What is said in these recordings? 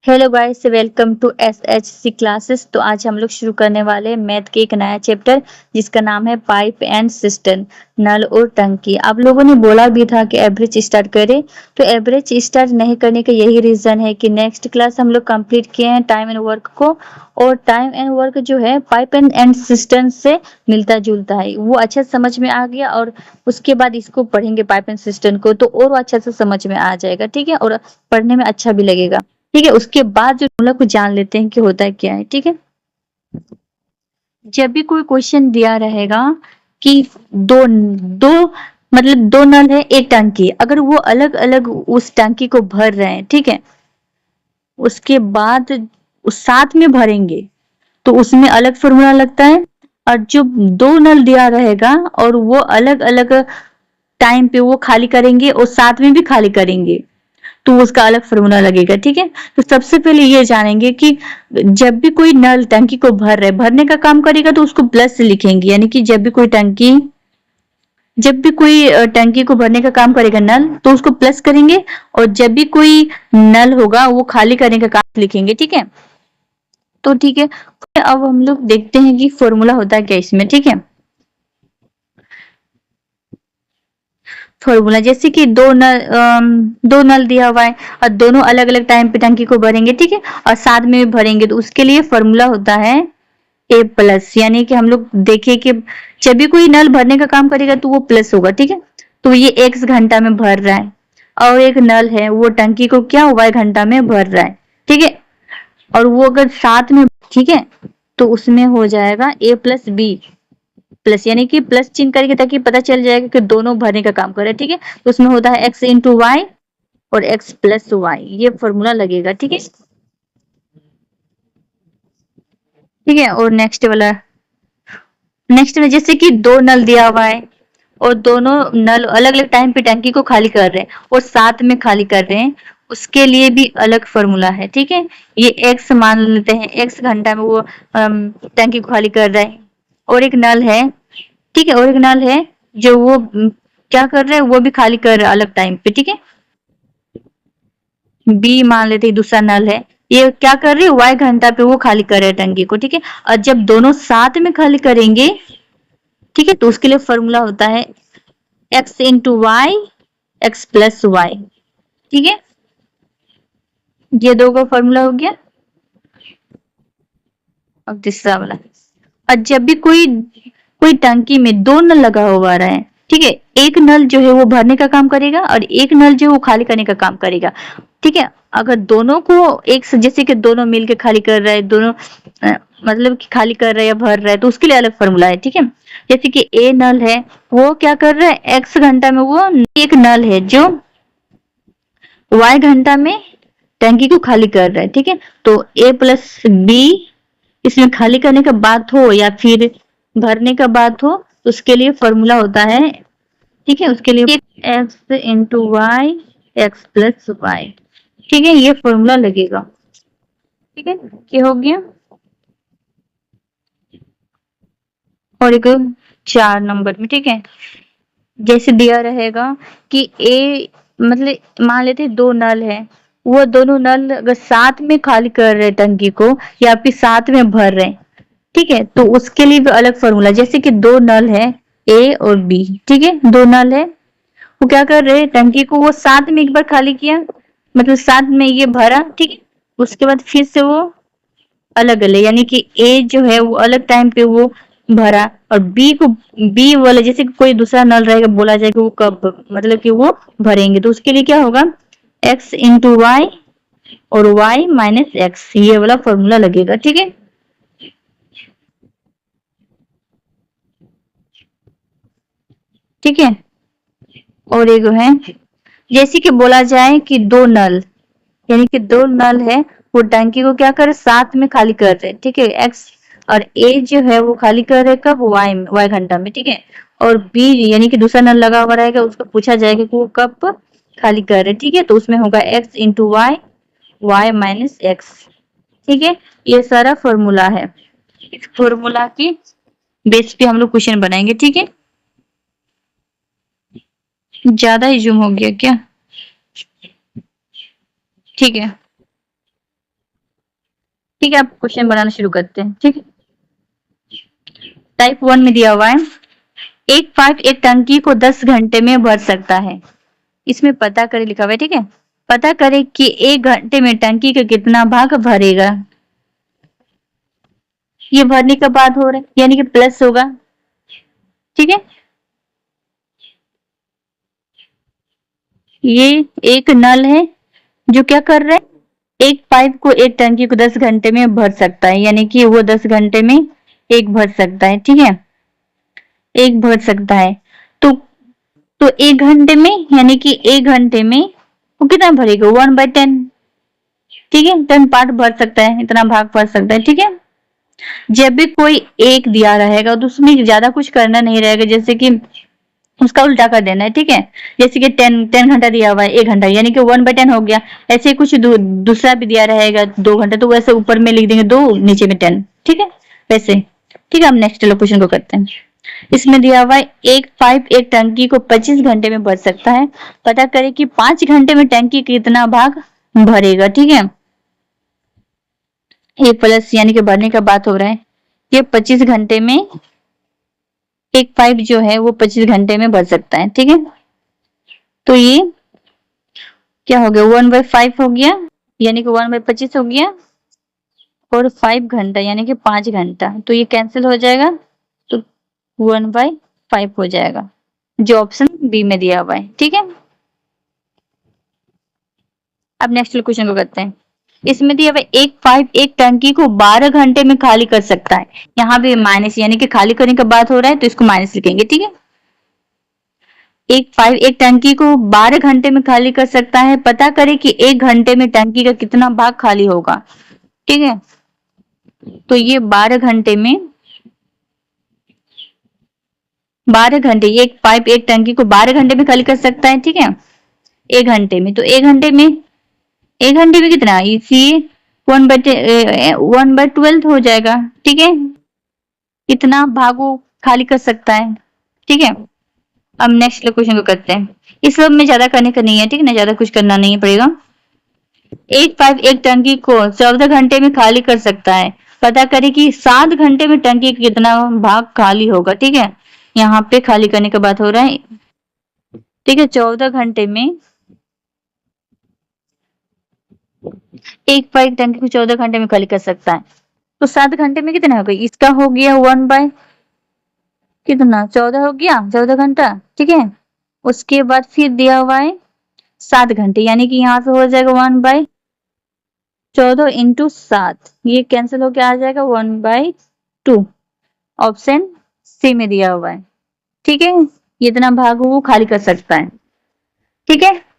Hello guys, welcome to SHC classes. तो आज हम लोग शुरू करने वाले हैं मैथ के एक नया चैप्टर जिसका नाम है पाइप एंड सिस्टम, नल और टंकी। आप लोगों ने बोला भी था कि एवरेज स्टार्ट करें, तो एवरेज स्टार्ट नहीं करने का यही रीजन है कि नेक्स्ट क्लास हम लोग कंप्लीट किए हैं टाइम एंड वर्क को, और टाइम एंड वर्क जो है पाइप एंड सिस्टम से मिलता जुलता है, वो अच्छा समझ में आ गया। और उसके बाद इसको पढ़ेंगे पाइप एंड सिस्टम को, तो और अच्छा से समझ में आ जाएगा। ठीक है, और पढ़ने में अच्छा भी लगेगा। ठीक है, उसके बाद जो फॉर्मूला को जान लेते हैं कि होता है क्या है। ठीक है, जब भी कोई क्वेश्चन दिया रहेगा कि दो दो मतलब दो नल है एक टंकी, अगर वो अलग अलग उस टंकी को भर रहे हैं, ठीक है, उसके बाद उस साथ में भरेंगे तो उसमें अलग फॉर्मूला लगता है। और जो दो नल दिया रहेगा और वो अलग अलग टाइम पे वो खाली करेंगे और साथ में भी खाली करेंगे, तो उसका अलग फॉर्मूला लगेगा। ठीक है, तो सबसे पहले ये जानेंगे कि जब भी कोई नल टंकी को भरने का काम करेगा तो उसको प्लस से लिखेंगे, यानी कि जब भी कोई टंकी को भरने का काम करेगा नल, तो उसको प्लस करेंगे। और जब भी कोई नल होगा वो खाली करने का काम लिखेंगे। ठीक है, तो ठीक है, अब हम लोग देखते हैं कि फॉर्मूला होता है क्या इसमें। ठीक है, फॉर्मूला जैसे कि दो नल दिया हुआ है और दोनों अलग अलग टाइम पे टंकी को भरेंगे, ठीक है, और साथ में भी भरेंगे, तो उसके लिए फॉर्मूला होता है ए प्लस। यानी कि हम लोग देखिए कि जब भी कोई नल भरने का काम करेगा तो वो प्लस होगा। ठीक है, तो ये एक्स घंटा में भर रहा है और एक नल है वो टंकी को क्या वाई घंटा में भर रहा है। ठीक है, और वो अगर साथ में, ठीक है, तो उसमें हो जाएगा ए प्लस बी प्लस, यानी कि प्लस चिन्ह करके ताकि पता चल जाएगा कि दोनों भरने का काम कर रहे हैं। ठीक है, तो उसमें होता है एक्स इंटू वाई और एक्स प्लस वाई, ये फॉर्मूला लगेगा। ठीक है, ठीक है, और नेक्स्ट में जैसे कि दो नल दिया हुआ है और दोनों नल अलग अलग टाइम पे टंकी को खाली कर रहे हैं और साथ में खाली कर रहे हैं, उसके लिए भी अलग फॉर्मूला है। ठीक है, ये एक्स मान लेते हैं, एक्स घंटा में वो टंकी को खाली कर रहा है। और एक नल है, ठीक है, और एक नल है जो वो क्या कर रहा है, वो भी खाली कर रहा है अलग टाइम पे। ठीक है, बी मान लेते हैं दूसरा नल है, ये क्या कर रही है, वाई घंटा पे वो खाली कर रहे हैं टंकी को। ठीक है, और जब दोनों साथ में खाली करेंगे, ठीक है, तो उसके लिए फॉर्मूला होता है X into Y X plus Y. ठीक है, ये दो का फॉर्मूला हो गया। अब तीसरा वाला, और जब भी कोई कोई टंकी में दो नल लगा हुआ रहा है, ठीक है, एक नल जो है वो भरने का काम करेगा और एक नल जो है वो खाली करने का काम करेगा। ठीक है, अगर दोनों को एक जैसे कि दोनों मिलके खाली कर रहा है, दोनों मतलब कि खाली कर रहा है या भर रहा है, तो उसके लिए अलग फॉर्मूला है। ठीक है, जैसे कि ए नल है, वो क्या कर रहा है, एक्स घंटा में वो एक नल है जो वाई घंटा में टंकी को खाली कर रहा है। ठीक है, तो ए प्लस बी इसमें खाली करने का बात हो या फिर भरने का बात हो, तो उसके लिए फॉर्मूला होता है, ठीक है, उसके लिए X into Y X plus Y. ठीक है, ये फॉर्मूला लगेगा। ठीक है, क्या हो गया। और एक 4 नंबर में, ठीक है, जैसे दिया रहेगा कि ए मतलब मान लेते दो नल है, वो दोनों नल अगर साथ में खाली कर रहे टंकी को या फिर साथ में भर रहे, ठीक है, तो उसके लिए भी अलग फॉर्मूला। जैसे कि दो नल है ए और बी, ठीक है, दो नल है, वो क्या कर रहे हैं, टंकी को वो साथ में एक बार खाली किया, मतलब साथ में ये भरा, ठीक है, उसके बाद फिर से वो अलग अलग, यानी कि ए जो है वो अलग टाइम पे वो भरा, और बी वाला जैसे कि कोई दूसरा नल रहेगा, बोला जाएगा वो कब मतलब कि वो भरेंगे, तो उसके लिए क्या होगा, एक्स इंटू वाई और वाई माइनस एक्स, ये वाला फॉर्मूला लगेगा। ठीक है, ठीक है, और एक है जैसे कि बोला जाए कि दो नल, यानी कि दो नल है, वो टंकी को क्या करे, साथ में खाली कर रहे, ठीक है, एक्स और ए जो है वो खाली कर रहे कब, वाई घंटा में। ठीक है, और बी यानी कि दूसरा नल लगा हुआ रहेगा, उसको पूछा जाएगा कि वो कब खाली कर रहे। ठीक है, तो उसमें होगा X into Y Y minus X. ठीक है, ये सारा फॉर्मूला है, इस फॉर्मूला की बेस पे हम लोग क्वेश्चन बनाएंगे। ठीक है, ज्यादा ही जूम हो गया क्या। ठीक है, ठीक है, आप क्वेश्चन बनाना शुरू करते हैं। ठीक है, टाइप 1 में दिया हुआ है एक पाइप एक टंकी को 10 घंटे में भर सकता है। इसमें पता करें लिखा हुआ है। ठीक है, पता करें कि 1 घंटे में टंकी का कितना भाग भरेगा। ये भरने का बाद हो रहा है यानी कि प्लस होगा। ठीक है, ये एक नल है जो क्या कर रहा है, एक पाइप को एक टंकी को 10 घंटे में भर सकता है, यानी कि वो 10 घंटे में एक भर सकता है। ठीक है, एक भर सकता है। तो 1 घंटे में यानी कि 1 घंटे में वो कितना भरेगा, 1/10। ठीक है, 10 पार्ट भर सकता है, इतना भाग भर सकता है। ठीक है, जब भी कोई एक दिया रहेगा तो उसमें ज्यादा कुछ करना नहीं रहेगा, जैसे कि उसका उल्टा कर देना है। ठीक है, जैसे कि 10 घंटा दिया हुआ है 1 घंटा यानी कि 1/10 हो गया। ऐसे कुछ दूसरा भी दिया रहेगा 2 घंटा, तो वैसे ऊपर में लिख देंगे 2, नीचे में 10। ठीक है, वैसे। ठीक है, हम नेक्स्ट क्वेश्चन को करते हैं। इसमें दिया हुआ है एक पाइप एक टंकी को 25 घंटे में भर सकता है। पता करें कि 5 घंटे में टंकी कितना भाग भरेगा। ठीक है, ये प्लस यानी कि भरने का बात हो रहा है। ये 25 घंटे में एक पाइप जो है वो 25 घंटे में भर सकता है। ठीक है, तो ये क्या हो गया, 1/5 हो गया, यानी कि 1/25 हो गया, और 5 घंटा यानी कि 5 घंटा, तो ये कैंसिल हो जाएगा, तो 1/5 हो जाएगा, जो ऑप्शन बी में दिया हुआ है। ठीक है, अब नेक्स्ट क्वेश्चन को करते हैं। इसमें दिया हुआ एक पाइप एक टंकी को 12 घंटे में खाली कर सकता है। यहाँ पे माइनस यानी कि खाली करने का बात हो रहा है, तो इसको माइनस लिखेंगे। ठीक है, एक पाइप एक टंकी को 12 घंटे में खाली कर सकता है। पता करें कि 1 घंटे में टंकी का कितना भाग खाली होगा। ठीक है, तो ये 12 घंटे में 12 घंटे, एक पाइप एक टंकी को 12 घंटे में खाली कर सकता है। ठीक है, 1 घंटे में, तो 1 घंटे में कितना, इसी 1/12 हो जाएगा। ठीक है, कितना भाग वो खाली कर सकता है। ठीक है, अब नेक्स्ट क्वेश्चन को करते हैं। इस सब में ज्यादा करने का नहीं है। ठीक है ना, ज्यादा कुछ करना नहीं पड़ेगा। एक पाइप एक टंकी को 14 घंटे में खाली कर सकता है। पता करें कि 7 घंटे में टंकी का कितना भाग खाली होगा। ठीक है, यहाँ पे खाली करने का बात हो रहा है। ठीक है, 14 घंटे में एक पाइप टंकी को 14 घंटे में खाली कर सकता है, तो 7 घंटे में कितना हो गया, इसका हो गया 1 कितना 14 हो गया, 14 घंटा। ठीक है, उसके बाद फिर दिया हुआ है 7 घंटे, यानी कि यहाँ से हो जाएगा 1/14 इंटू 7, ये कैंसिल होके आ जाएगा 1/2, ऑप्शन सी में दिया हुआ है। ठीक है, ये इतना भाग वो खाली कर सकता है। ठीक है,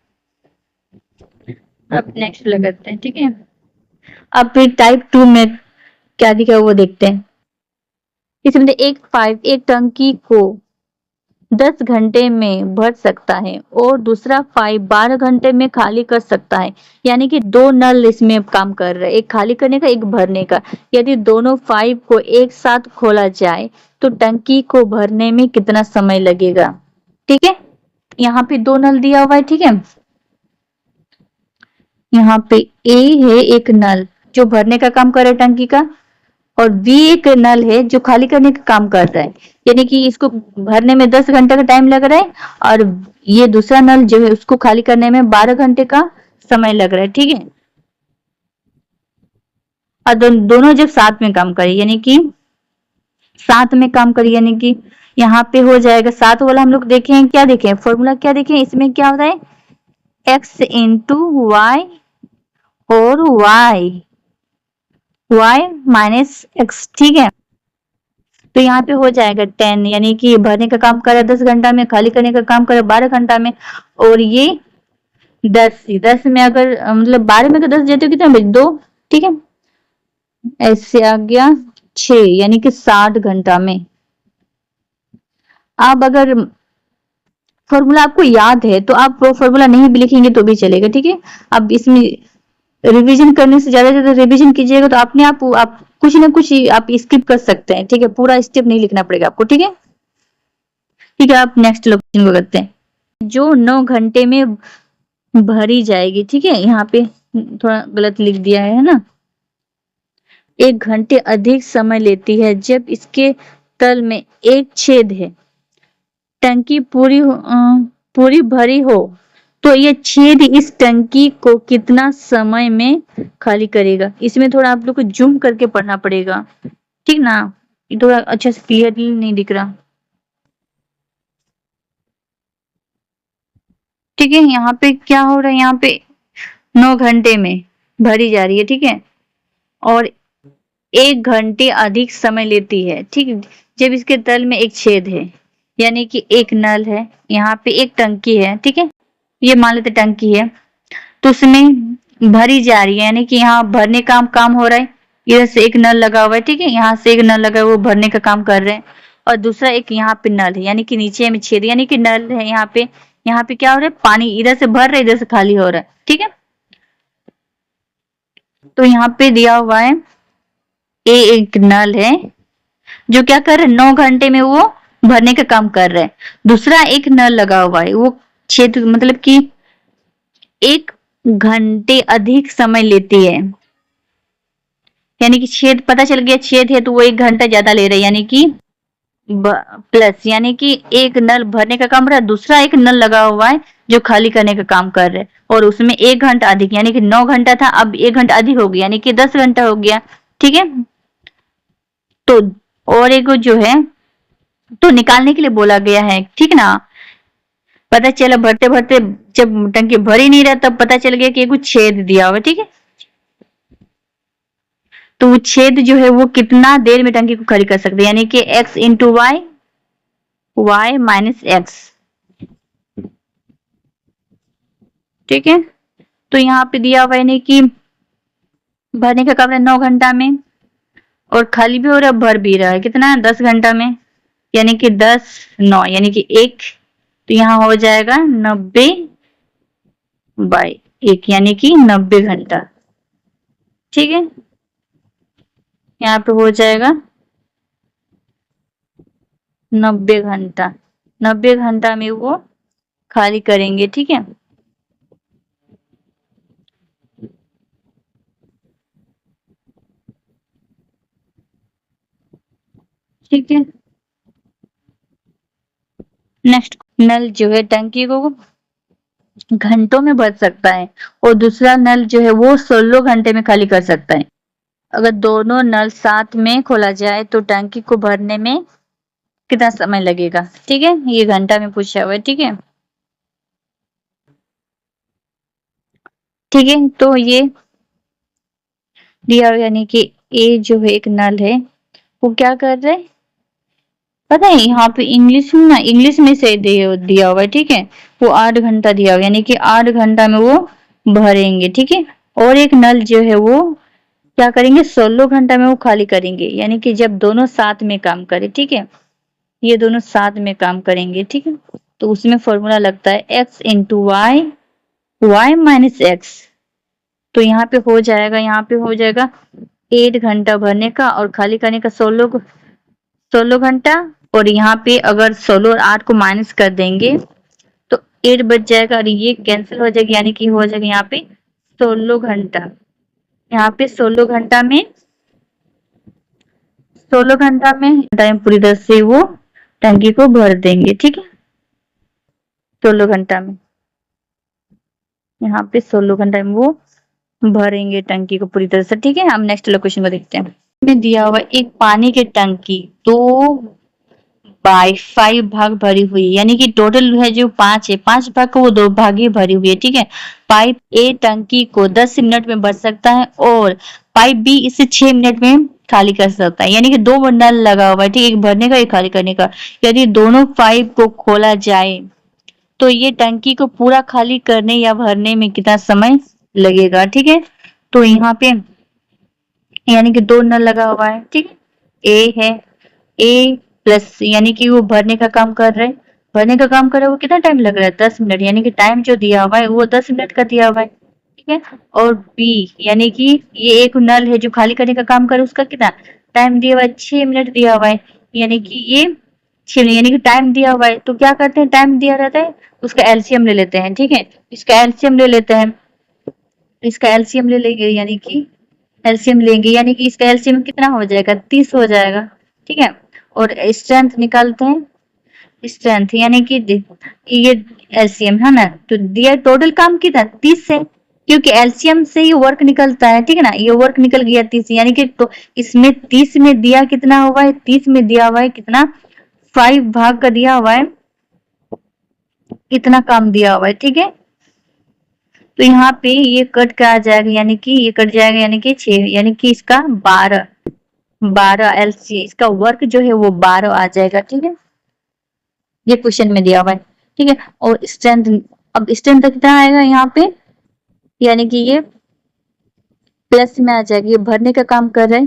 अब नेक्स्ट लगाते हैं। ठीक है, अब फिर टाइप 2 में क्या दिखा है वो देखते हैं। इसमें एक पाइप एक टंकी को 10 घंटे में भर सकता है और दूसरा पाइप 12 घंटे में खाली कर सकता है, यानी कि 2 नल इसमें काम कर रहे हैं, एक खाली करने का एक भरने का। यदि दोनों पाइप को एक साथ खोला जाए तो टंकी को भरने में कितना समय लगेगा। ठीक है, यहाँ पे 2 नल दिया हुआ है। ठीक है, यहाँ पे ए है एक नल जो भरने का काम कर रहा है टंकी का, और बी एक नल है जो खाली करने का काम कर रहा है, यानी कि इसको भरने में 10 घंटे का टाइम लग रहा है, और ये दूसरा नल जो है उसको खाली करने में 12 घंटे का समय लग रहा है। ठीक है, और दोनों जब साथ में काम करे, यानी कि साथ में काम करे, यानी कि यहाँ पे हो जाएगा 7 वाला। हम लोग देखें, क्या देखें फॉर्मूला, क्या देखें इसमें क्या होता है, x इंटू वाई और y माइनस x। ठीक है, तो यहाँ पे हो जाएगा 10, यानी कि भरने का काम करे 10 घंटा में, खाली करने का काम करे 12 घंटा में, और ये 10 में अगर मतलब 12 में अगर 10 देते हो कितना बचे 2। ठीक है, ऐसे आ गया 6, यानी कि 60 घंटा में। आप अगर फॉर्मूला आपको याद है तो आप वो फॉर्मूला नहीं भी लिखेंगे तो भी चलेगा। ठीक है, अब इसमें रिवीजन करने से ज्यादा रिवीजन कीजिएगा तो अपने आप कुछ ना कुछ आप स्किप कर सकते हैं। ठीक है, पूरा स्टेप नहीं लिखना पड़ेगा आपको। ठीक है, ठीक है, आप नेक्स्ट क्वेश्चन को करते हैं। जो 9 घंटे में भरी जाएगी। ठीक है, यहाँ पे थोड़ा गलत लिख दिया है ना, 1 घंटे अधिक समय लेती है जब इसके तल में एक छेद है। टंकी पूरी भरी हो तो ये छेद इस टंकी को कितना समय में खाली करेगा। इसमें थोड़ा आप लोग को जूम करके पढ़ना पड़ेगा, ठीक ना, ये थोड़ा अच्छा से क्लियरली नहीं दिख रहा। ठीक है, यहाँ पे क्या हो रहा है, यहाँ पे 9 घंटे में भरी जा रही है, ठीक है, और 1 घंटे अधिक समय लेती है, ठीक है, जब इसके तल में एक छेद है, यानी कि एक नल है, यहाँ पे एक टंकी है, ठीक है, ये मान लेते टंकी है, तो उसमें भरी जा रही है, यानी कि यहाँ भरने का काम हो रहा है। इधर से एक नल लगा हुआ है, ठीक है, यहाँ से एक नल लगा हुआ है, वो भरने का काम कर रहे हैं, और दूसरा एक यहाँ पे नल है, यानी कि नीचे में छेद, यानी कि नल है यहाँ पे। यहाँ पे क्या हो रहा है, पानी इधर से भर रहा है, इधर से खाली हो रहा है, ठीक है। तो यहाँ पे दिया हुआ है ये एक नल है जो क्या कर रहे हैं, 9 घंटे में वो भरने का काम कर रहे हैं। दूसरा एक नल लगा हुआ है, वो छेद मतलब कि 1 घंटे अधिक समय लेती है, यानी कि छेद पता चल गया, छेद है तो वो 1 घंटा ज्यादा ले रहे हैं, यानी कि प्लस, यानी कि एक नल भरने का काम रहा, दूसरा एक नल लगा हुआ है जो खाली करने का काम कर रहे हैं, और उसमें 1 घंटा अधिक, यानी कि 9 घंटा था, अब 1 घंटा अधिक हो गया, यानी कि 10 घंटा हो गया, ठीक है। तो और एक जो है तो निकालने के लिए बोला गया है, ठीक ना। पता चला भरते भरते जब टंकी भर ही नहीं रहा तब पता चल गया कि कुछ छेद दिया हुआ, ठीक है। तो वो छेद जो है वो कितना देर में टंकी को खाली कर सकते हैं, यानी कि x into Y, Y minus X, ठीक है। तो यहाँ पे दिया हुआ है कि भरने का काम है 9 घंटा में, और खाली भी हो रहा है, भर भी रहा है, कितना है 10 घंटा में, यानी कि 10 9 यानी कि 1, तो यहाँ हो जाएगा 90 बाई 1, यानी कि 90 घंटा, ठीक है। यहाँ पे हो जाएगा 90 घंटा, 90 घंटा में वो खाली करेंगे, ठीक है। ठीक है, नेक्स्ट, नल जो है टंकी को घंटों में भर सकता है, और दूसरा नल जो है वो 16 घंटे में खाली कर सकता है। अगर दोनों नल साथ में खोला जाए तो टंकी को भरने में कितना समय लगेगा, ठीक है, ये घंटा में पूछा हुआ है, ठीक है। ठीक है, तो ये दिया, यानी कि ए जो है एक नल है, वो क्या कर रहे हैं पता है, यहाँ पे इंग्लिश में ना, इंग्लिश में से दिया हुआ है, ठीक है, वो 8 घंटा दिया हुआ, यानी कि 8 घंटा में वो भरेंगे, ठीक है। और एक नल जो है वो क्या करेंगे, 16 घंटा में वो खाली करेंगे, यानी कि जब दोनों साथ में काम करे, ठीक है, ये दोनों साथ में काम करेंगे, ठीक है। तो उसमें फॉर्मूला लगता है x into Y, Y minus X, तो यहाँ पे हो जाएगा, यहाँ पे हो जाएगा 8 घंटा भरने का और खाली करने का 16 घंटा, और यहाँ पे अगर 16 और 8 को माइनस कर देंगे तो 8 बच जाएगा, और ये कैंसिल हो जाएगा, यानी कि हो जाएगा यहाँ पे 16 घंटा, यहाँ पे 16 घंटा में टाइम पूरी तरह से वो टंकी को भर देंगे, ठीक है, 16 घंटा में, यहाँ पे 16 घंटा में वो भरेंगे टंकी को पूरी तरह से, ठीक है। हम नेक्स्ट लोकेशन को देखते हैं। में दिया हुआ एक पानी की टंकी 2/5 भाग भरी हुई, यानी कि टोटल है जो 5 है, 5 भाग को वो 2 भाग ही भरी हुई है, ठीक है। पाइप ए टंकी को 10 मिनट में भर सकता है, और पाइप बी इसे 6 मिनट में खाली कर सकता है, यानी कि 2 नल लगा हुआ है, ठीक है, एक भरने का एक खाली करने का। यदि दोनों पाइप को खोला जाए तो ये टंकी को पूरा खाली करने या भरने में कितना समय लगेगा, ठीक है। तो यहाँ पे यानी कि 2 नल लगा हुआ है, ठीक है, ए है, ए प्लस, यानी कि वो भरने का काम कर रहे हैं, भरने का काम कर रहे हैं, वो कितना टाइम लग रहा है 10 मिनट, यानी कि टाइम जो दिया हुआ है वो 10 मिनट का दिया हुआ है, ठीक है। और बी यानी कि ये एक नल है जो खाली करने का काम करे, उसका कितना टाइम दिया हुआ है, 6 मिनट दिया हुआ है, यानी कि ये 6 मिनट, यानी कि टाइम दिया हुआ है, तो क्या करते हैं, टाइम दिया रहता है उसका एलसीएम ले लेते हैं, ठीक है, इसका एलसीएम ले लेते हैं, इसका एलसीएम ले लेंगे, यानी कि एलसीएम लेंगे, यानी कि इसका एलसीएम कितना हो जाएगा, 30 हो जाएगा। ठीक है, और स्ट्रेंथ निकालते हैं। स्ट्रेंथ यानी कि ये एलसीएम है ना, तो दिया टोटल काम कितना 30 है, क्योंकि एलसीएम से ही वर्क निकलता है। ठीक है ना, ये वर्क निकल गया 30, यानी कि तो इसमें 30 में दिया कितना हुआ है, 30 में दिया हुआ है कितना, 5 भाग का दिया हुआ है, इतना काम दिया हुआ है। ठीक है, तो यहाँ पे ये कट का आ जाएगा, यानी कि ये कट जाएगा, यानी कि 6, यानी कि इसका 12, 12 एलसी, इसका वर्क जो है वो 12 आ जाएगा। ठीक है, ये क्वेश्चन में दिया हुआ है। ठीक है, और स्ट्रेंथ, अब स्ट्रेंथ कितना आएगा यहाँ पे, यानी कि ये प्लस में आ जाएगा, ये भरने का काम कर रहा है।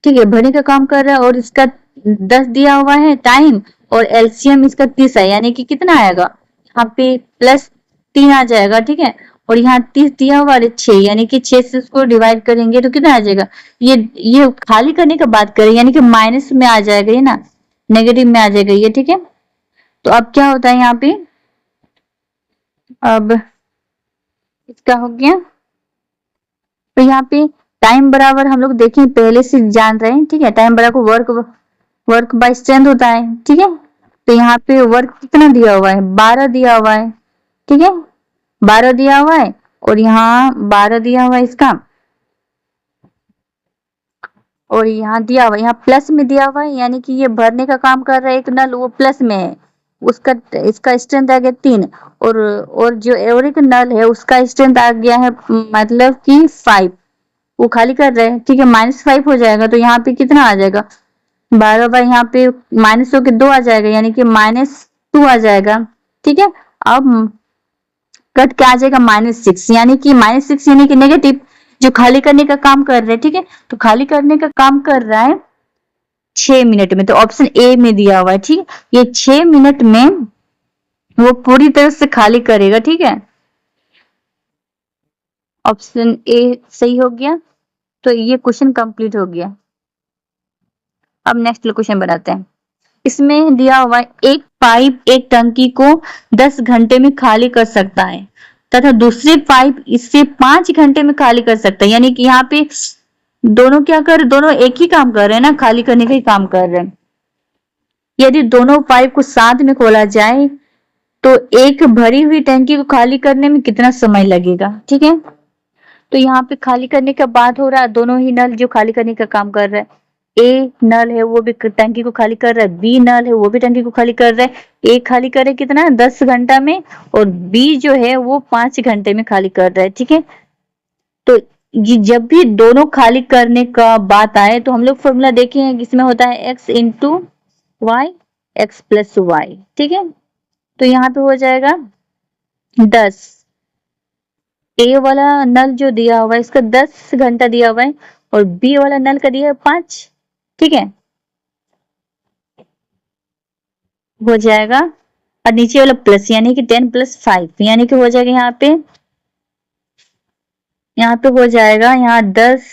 ठीक है, भरने का काम कर रहा है, और इसका 10 दिया हुआ है टाइम, और एलसीएम इसका 30 है, यानी कि कितना आएगा यहाँ पे +3 आ जाएगा। ठीक है, और यहाँ 30 दिया हुआ है 6, यानी कि 6 से उसको डिवाइड करेंगे तो कितना आ जाएगा, ये खाली करने का बात करें, यानी कि माइनस में आ जाएगा ये ना, नेगेटिव में आ जाएगा ये। ठीक है, तो अब क्या होता है यहाँ पे, अब इसका हो गया, तो यहाँ पे टाइम बराबर हम लोग देखें पहले से जान रहे हैं। ठीक है, टाइम बराबर वर्क, वर्क बाय स्ट्रेंथ होता है। ठीक है, तो यहाँ पे वर्क कितना दिया हुआ है, 12 दिया हुआ है। ठीक है, 12 दिया हुआ है, और यहाँ 12 दिया हुआ है इसका, और यहाँ दिया हुआ है, यहाँ प्लस में दिया हुआ है, यानी कि ये भरने का काम कर रहा है एक नल, वो प्लस में है, उसका इसका स्ट्रेंथ आ गया 3, और जो और एक नल है उसका स्ट्रेंथ आ गया है मतलब कि 5, वो खाली कर रहे हैं। ठीक है, -5 हो जाएगा, तो यहाँ पे कितना आ जाएगा, 12 बाई यहाँ पे माइनस हो के 2 आ जाएगा, यानी कि -2 आ जाएगा। ठीक है, अब कट क्या आ जाएगा, -6, यानी कि -6 यानी कि नेगेटिव, जो खाली करने का काम कर रहे हैं। ठीक है, तो खाली करने का काम कर रहा है 6 मिनट में, तो ऑप्शन ए में दिया हुआ है। ठीक है, ये 6 मिनट में वो पूरी तरह से खाली करेगा। ठीक है, ऑप्शन ए सही हो गया, तो ये क्वेश्चन कंप्लीट हो गया। अब नेक्स्ट क्वेश्चन बनाते हैं। इसमें दिया हुआ है एक पाइप एक टंकी को 10 घंटे में खाली कर सकता है, तथा दूसरे पाइप इससे 5 घंटे में खाली कर सकता है, यानी कि यहाँ पे दोनों क्या कर, दोनों एक ही काम कर रहे हैं ना, खाली करने का ही काम कर रहे हैं। यदि दोनों पाइप को साथ में खोला जाए तो एक भरी हुई टंकी को खाली करने में कितना समय लगेगा। ठीक है, तो यहाँ पे खाली करने का बात हो रहा है, दोनों ही नल जो खाली करने का काम कर रहा है, ए नल है वो भी टंकी को खाली कर रहा है, बी नल है वो भी टंकी को खाली कर रहा है। ए खाली करे कितना 10 घंटा में, और बी जो है वो 5 घंटे में खाली कर रहा है। ठीक है, तो जब भी दोनों खाली करने का बात आए तो हम लोग फॉर्मूला देखे हैं, इसमें होता है x into Y, X plus Y. ठीक है, तो यहाँ पे हो जाएगा 10, ए वाला नल जो दिया हुआ है इसका 10 घंटा दिया हुआ है, और बी वाला नल का दिया है 5। ठीक है, हो जाएगा, और नीचे वाला प्लस, यानी कि 10 + 5, यानी कि हो जाएगा यहाँ पे हो जाएगा यहाँ 10,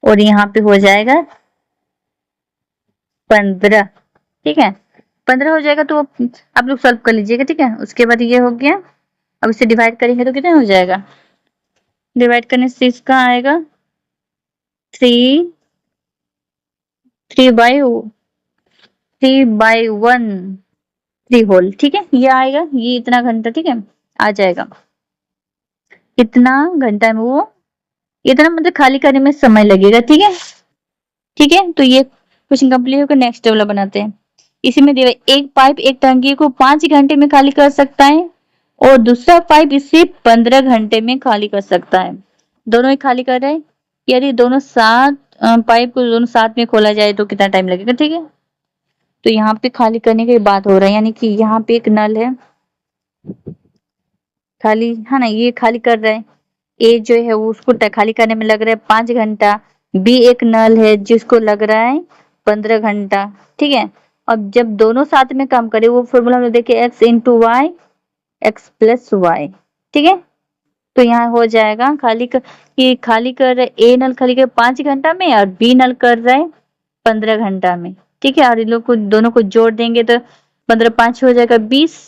और यहाँ पे हो जाएगा 15। ठीक है, 15 हो जाएगा, तो आप लोग सॉल्व कर लीजिएगा। ठीक है, उसके बाद ये हो गया, अब इसे डिवाइड करेंगे तो कितना हो जाएगा, डिवाइड करने से इसका आएगा 3, 3/1, 3 होल। ठीक है, ये आएगा, ये इतना घंटा। ठीक है, आ जाएगा इतना घंटा में, वो इतना मतलब खाली करने में समय लगेगा। ठीक है, ठीक है, तो ये क्वेश्चन कंप्लीट होकर नेक्स्ट वाला बनाते हैं। इसी में दिया एक पाइप एक टंकी को 5 घंटे में खाली कर सकता है, और दूसरा पाइप इसे 15 घंटे में खाली कर सकता है। दोनों ही खाली कर रहे हैं, यदि दोनों साथ पाइप को दोनों साथ में खोला जाए तो कितना टाइम लगेगा। ठीक है, तो यहाँ पे खाली करने की बात हो रहा है, यानी कि यहाँ पे एक नल है खाली, है ना, ये खाली कर रहा है, ए जो है वो उसको खाली करने में लग रहा है 5 घंटा, बी एक नल है जिसको लग रहा है 15 घंटा। ठीक है, अब जब दोनों साथ में काम करे, वो फॉर्मूला हम लोग देखे x into Y, X plus Y. ठीक है, तो यहाँ हो जाएगा ये खाली कर रहे, ए नल खाली कर 5 घंटा में, और बी नल कर रहा है 15 घंटा में। ठीक है, और इन लोग को दोनों को जोड़ देंगे तो 15 5 हो जाएगा 20।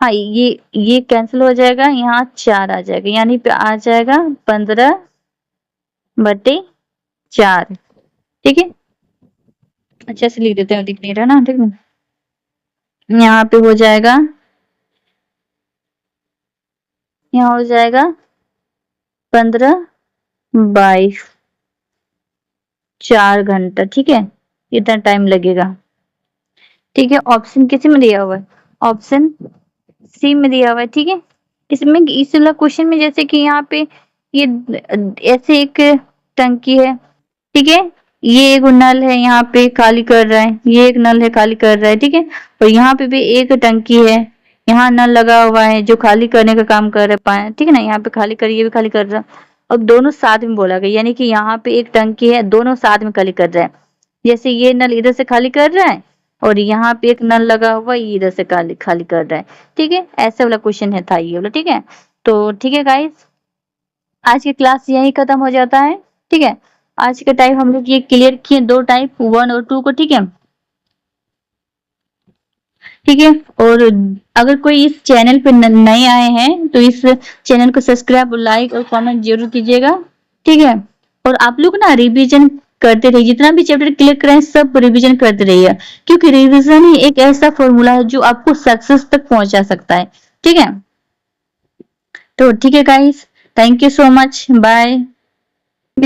हाँ, ये कैंसिल हो जाएगा, यहाँ 4 आ जाएगा, यानी पे आ जाएगा 15 बटे 4। ठीक है, अच्छे से लिख देते हैं, दिख नहीं रहा ना, ठीक है। यहाँ पे हो जाएगा, यहाँ हो जाएगा 15/4 घंटा। ठीक है, इतना टाइम लगेगा। ठीक है, ऑप्शन किसी में दिया हुआ है? ऑप्शन सी में दिया हुआ है। ठीक है, इसमें इस वाला क्वेश्चन में जैसे कि यहाँ पे ये ऐसे एक टंकी है। ठीक है, ये एक नल है, यहाँ पे खाली कर रहा है, ये एक नल है खाली कर रहा है। ठीक है, और यहाँ पे भी एक टंकी है, यहाँ नल लगा हुआ है जो खाली करने का काम कर रहा है। ठीक है ना, यहाँ पे खाली कर, ये भी खाली कर रहा है। अब दोनों साथ में बोला गया, यानी कि यहाँ पे एक टंकी है, दोनों साथ में खाली कर रहा है। जैसे ये नल इधर से खाली कर रहा है और यहाँ पे एक नल लगा हुआ है, ये इधर से खाली खाली कर रहा है। ठीक है, ऐसे वाला क्वेश्चन है था ये वाला। ठीक है, तो ठीक है गाइस, आज की क्लास यही खत्म हो जाता है। ठीक है, आज का टाइप हम लोग ये क्लियर किए, 2 टाइप 1 और 2 को। ठीक है, ठीक है। और अगर कोई इस चैनल पे नए आए हैं तो इस चैनल को सब्सक्राइब, लाइक और कमेंट जरूर कीजिएगा। ठीक है, और आप लोग ना रिवीजन करते रहिए, जितना भी चैप्टर क्लियर करें सब रिवीजन करते रहिए, क्योंकि रिवीजन ही एक ऐसा फॉर्मूला है जो आपको सक्सेस तक पहुंचा सकता है। ठीक है, तो ठीक है guys, thank you so much, bye.